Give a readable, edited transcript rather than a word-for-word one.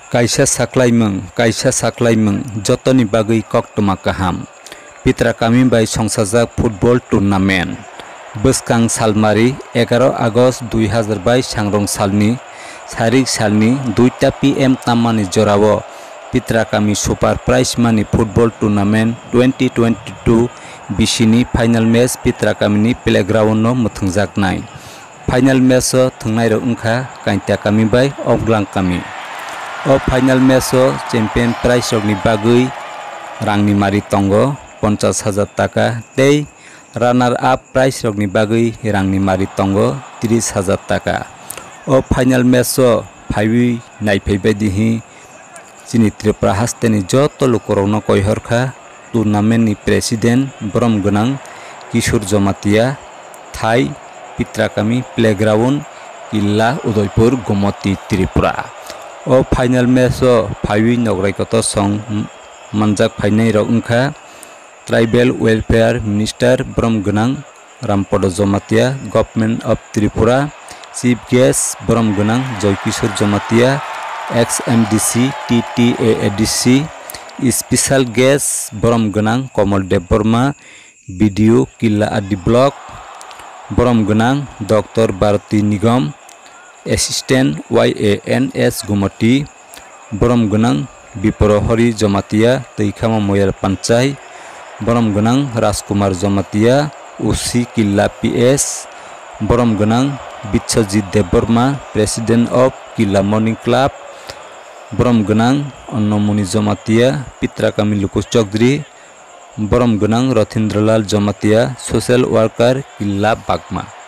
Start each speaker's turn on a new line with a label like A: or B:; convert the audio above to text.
A: Kaisa saklaimung jotoni bagui koktoma kaham. Pitra kami bai songsajak football tournament. Bwskang salmari 11 August 2022 sangrong salni sarik salni 2টা PM tamani jorao Pitra kami super prize money football tournament 2022 bisini final match Pitra kami ni playground no muthungjaknai. Final match o thungnai rok wngkha kainta kami bai oglang kami. O final match o champion prize rok ni bagui rangni mari tongo 50,000 taka tei runner up prize rok ni bagui rangni mari tongo 30,000 taka. O final match o phaiwi naifaibai dihi chini Tripura haste ni joto lukorok no koihorkha tournament ni president brom gwnang Kishor Jomatia Thai Pitra kami playground Killa Udaipur Gomoti Tripura. O final match o phaiwi nograi koto song manjak phainai rok wngkha Tribal Welfare Minister brom gwnang Rampodo Jomatia Government of Tripura Chief Guest brom gwnang Joykishor Jomatia ex-MDC TTAADC Special Guest brom gwnang Komal Dev Burma BDO Killa Adi Block brom gwnang Dr. Bharati Nigam Assistant YANS Gumati brom gwnang Biprohari Jomatia Teikhama Moyar Panchai brom gwnang Rajkumar Jomatia UC Killa PS brom gwnang Bitchajit Deborma President of Killa Morning Club brom gwnang Annamuni Jomatia Pitra kami Lukus Chowdhury brom gwnang Rathindralal Jomatia Social Worker Killa Bagma.